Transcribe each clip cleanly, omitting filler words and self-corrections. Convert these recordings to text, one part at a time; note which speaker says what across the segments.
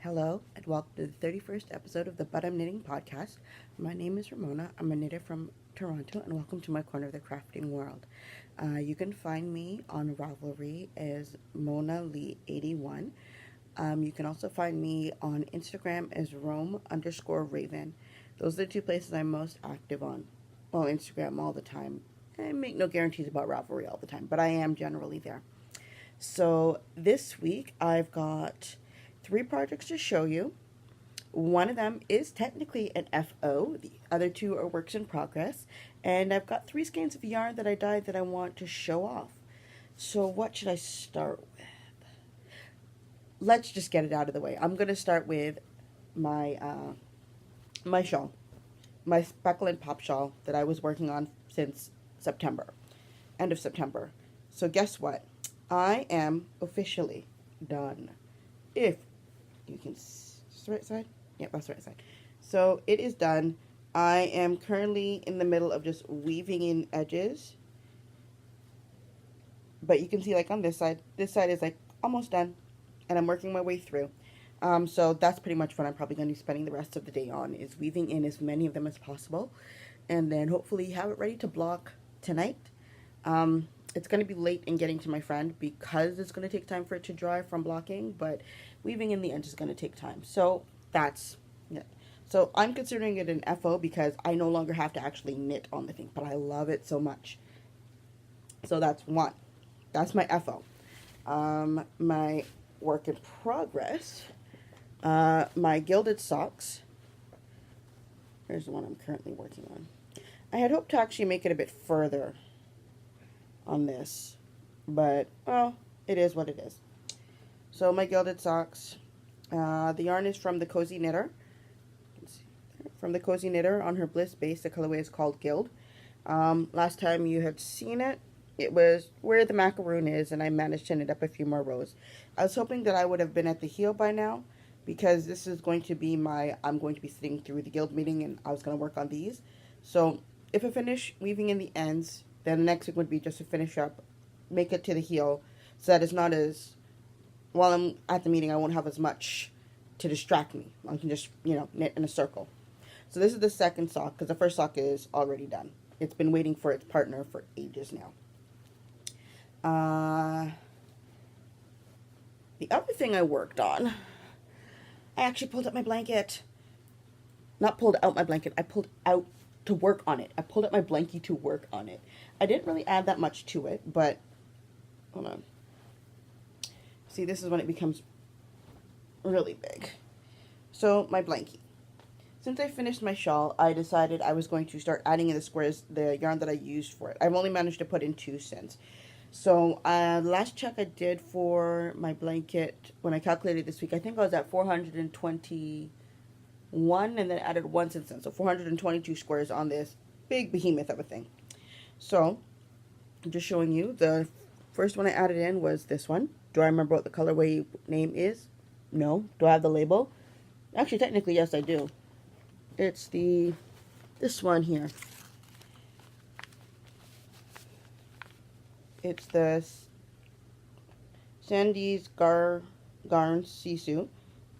Speaker 1: Hello, and welcome to the 31st episode of the But I'm Knitting podcast. My name is Ramona. I'm a knitter from Toronto, and welcome to my corner of the crafting world. You can find me on Ravelry as Mona Lee 81. You can also find me on Instagram as Rome_Raven. Those are the two places I'm most active on. Well, Instagram all the time. I make no guarantees about Ravelry all the time, but I am generally there. So this week I've got 3 projects to show you. One of them is technically an FO. The other 2 are works in progress. And I've got 3 skeins of yarn that I dyed that I want to show off. So what should I start with? Let's just get it out of the way. I'm going to start with my my shawl. My Speckle and Pop Shawl that I was working on since September. End of September. So guess what? I am officially done. If you can, is this the right side? Yep, that's the right side. So it is done. I am currently in the middle of just weaving in edges. But you can see, like, on this side is like almost done. And I'm working my way through. So that's pretty much what I'm probably going to be spending the rest of the day on, is weaving in as many of them as possible. And then hopefully have it ready to block tonight. It's going to be late in getting to my friend because it's going to take time for it to dry from blocking, but weaving in the end is going to take time. So that's it. So I'm considering it an FO because I no longer have to actually knit on the thing, but I love it so much. So that's one. That's my FO. My work in progress, my Gilded Socks. Here's the one I'm currently working on. I had hoped to actually make it a bit further on this, but, well, it is what it is. So my Gilded Socks, the yarn is from the Cosy Knitter. From the Cosy Knitter on her Bliss base. The colorway is called Gild. Last time you had seen it, it was where the macaroon is, and I managed to knit up a few more rows. I was hoping that I would have been at the heel by now, because this is going to be I'm going to be sitting through the guild meeting, and I was going to work on these. So if I finish weaving in the ends, then the next thing would be just to finish up, make it to the heel, so that it's not as, while I'm at the meeting, I won't have as much to distract me. I can just, knit in a circle. So this is the second sock, because the first sock is already done. It's been waiting for its partner for ages now. The other thing I worked on, I actually pulled up my blanket. Not pulled out my blanket, I pulled out to work on it. I pulled up my Blankie to work on it. I didn't really add that much to it, but, hold on. See, this is when it becomes really big. So, my Blankie. Since I finished my shawl, I decided I was going to start adding in the squares the yarn that I used for it. I've only managed to put in 2 since. So, last check I did for my blanket, when I calculated this week, I think I was at 421, and then added 1 since then. So 422 squares on this big behemoth of a thing. So, I'm just showing you, the first one I added in was this one. Do I remember what the colorway name is? No. Do I have the label? Actually, technically, yes, I do. It's this one here. It's the Sandy's Garn Sisu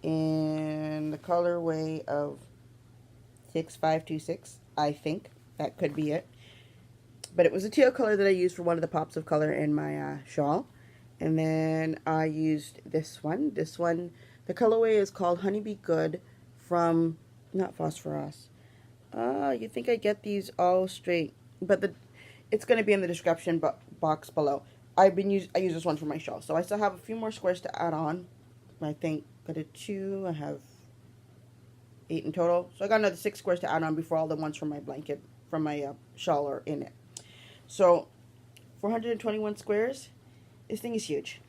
Speaker 1: in the colorway of 6526, I think. That could be it. But it was a teal color that I used for one of the pops of color in my shawl. And then I used this one. This one, the colorway is called Honeybee Good from, not Fosfoross. You'd think I'd get these all straight. But it's going to be in the description box below. I use this one for my shawl. So I still have a few more squares to add on. I think I did 2. I have 8 in total. So I got another 6 squares to add on before all the ones from my blanket, from my shawl are in it. So 421 squares. This thing is huge.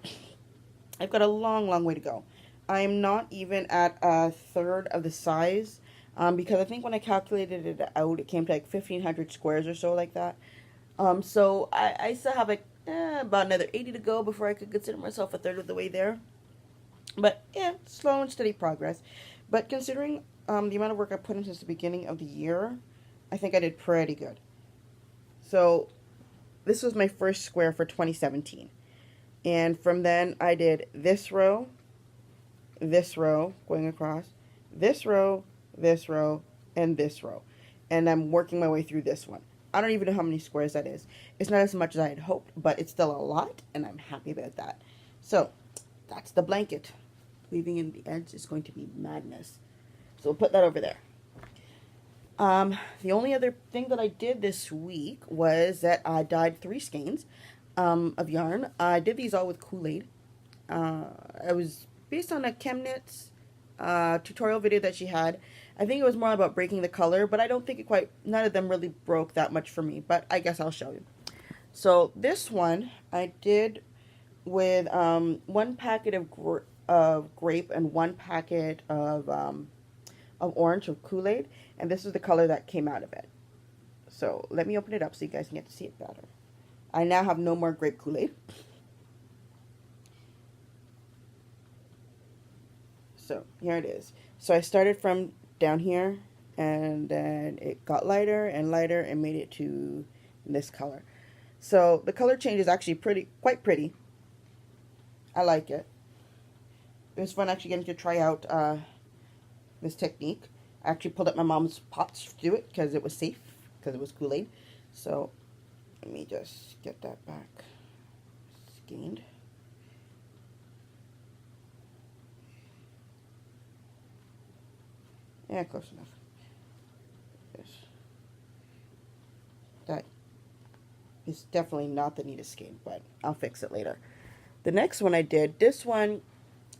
Speaker 1: I've got a long, long way to go. I am not even at a third of the size, because I think when I calculated it out, it came to like 1,500 squares or so, like that. So I still have like about another 80 to go before I could consider myself a third of the way there. But yeah, slow and steady progress. But considering the amount of work I put in since the beginning of the year, I think I did pretty good. So this was my first square for 2017. And from then I did this row, this row going across, this row, and this row. And I'm working my way through this one. I don't even know how many squares that is. It's not as much as I had hoped, but it's still a lot, and I'm happy about that. So, that's the blanket. Weaving in the edge is going to be madness. So we'll put that over there. The only other thing that I did this week was that I dyed 3 skeins of yarn. I did these all with KoolAid. It was based on a ChemKnits tutorial video that she had. I think it was more about breaking the color, but I don't think none of them really broke that much for me, but I guess I'll show you. So this one I did with 1 packet of grape and 1 packet of orange of KoolAid, and this is the color that came out of it. So let me open it up so you guys can get to see it better. I now have no more grape KoolAid. So here it is. So I started from down here, and then it got lighter and lighter and made it to this color. So the color change is actually quite pretty. I like it. It was fun actually getting to try out this technique. I actually pulled up my mom's pots to do it because it was safe, because it was KoolAid. So let me just get that back skeined. Yeah, close enough. Yes. That is definitely not the neatest skein, but I'll fix it later. The next one I did, this one,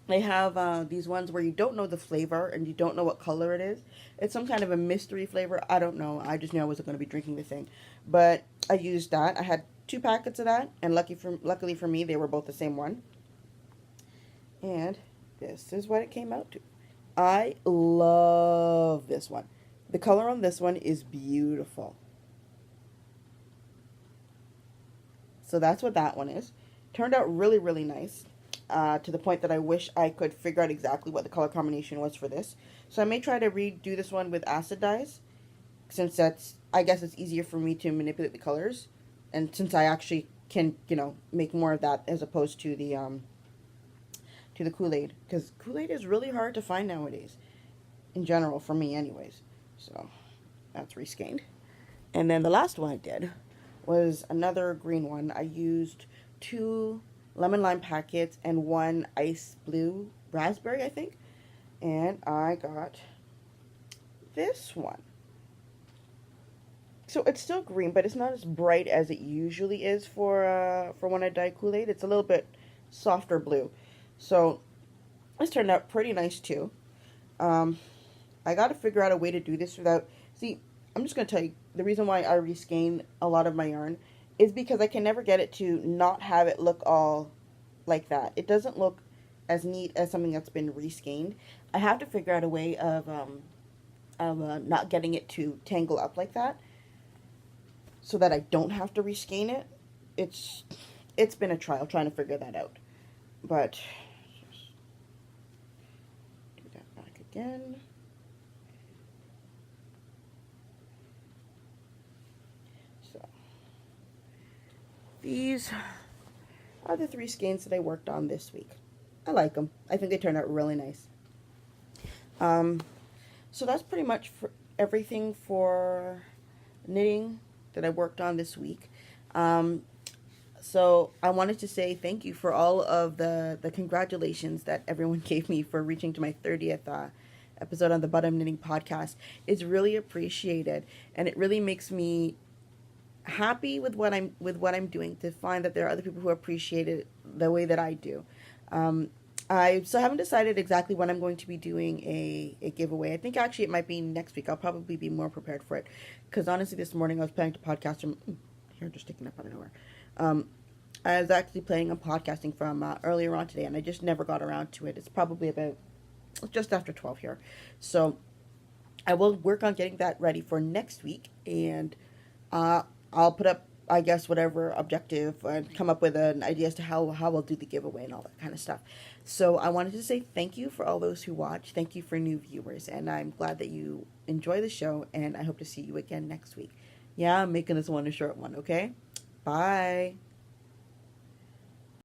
Speaker 1: they have these ones where you don't know the flavor and you don't know what color it is. It's some kind of a mystery flavor. I don't know. I just knew I wasn't going to be drinking the thing. But I used that. I had 2 packets of that, and luckily for me, they were both the same one. And this is what it came out to. I love this one. The color on this one is beautiful. So that's what that one is. Turned out really, really nice. To the point that I wish I could figure out exactly what the color combination was for this. So I may try to redo this one with acid dyes, since I guess it's easier for me to manipulate the colors, and since I actually can, make more of that as opposed to the KoolAid, because KoolAid is really hard to find nowadays, in general, for me anyways. So that's reskeined. And then the last one I did was another green one. I used 2 lemon lime packets and 1 ice blue raspberry, I think, and I got this one. So it's still green, but it's not as bright as it usually is for when I dye KoolAid. It's a little bit softer blue. So this turned out pretty nice too. I got to figure out a way to do this without... See, I'm just going to tell you, the reason why I reskein a lot of my yarn is because I can never get it to not have it look all like that. It doesn't look as neat as something that's been reskeined. I have to figure out a way of not getting it to tangle up like that, so that I don't have to reskein it. It's been a trial trying to figure that out. But just do that back again. So these are the 3 skeins that I worked on this week. I like them. I think they turned out really nice. So that's pretty much for everything for knitting that I worked on this week. So I wanted to say thank you for all of the congratulations that everyone gave me for reaching to my 30th episode on the Bottom Knitting Podcast. It's really appreciated, and it really makes me happy with what I'm doing, to find that there are other people who appreciate it the way that I do. I still haven't decided exactly when I'm going to be doing a giveaway. I think actually it might be next week. I'll probably be more prepared for it, because honestly this morning I was planning to podcast from here, just sticking up out of nowhere. I was actually planning on podcasting from earlier on today, and I just never got around to it. It's probably about just after 12 here, so I will work on getting that ready for next week, and I'll put up, I guess, whatever objective and come up with an idea as to how I'll do the giveaway and all that kind of stuff. So I wanted to say thank you for all those who watch. Thank you for new viewers, and I'm glad that you enjoy the show, and I hope to see you again next week. Yeah, I'm making this one a short one, okay? Bye.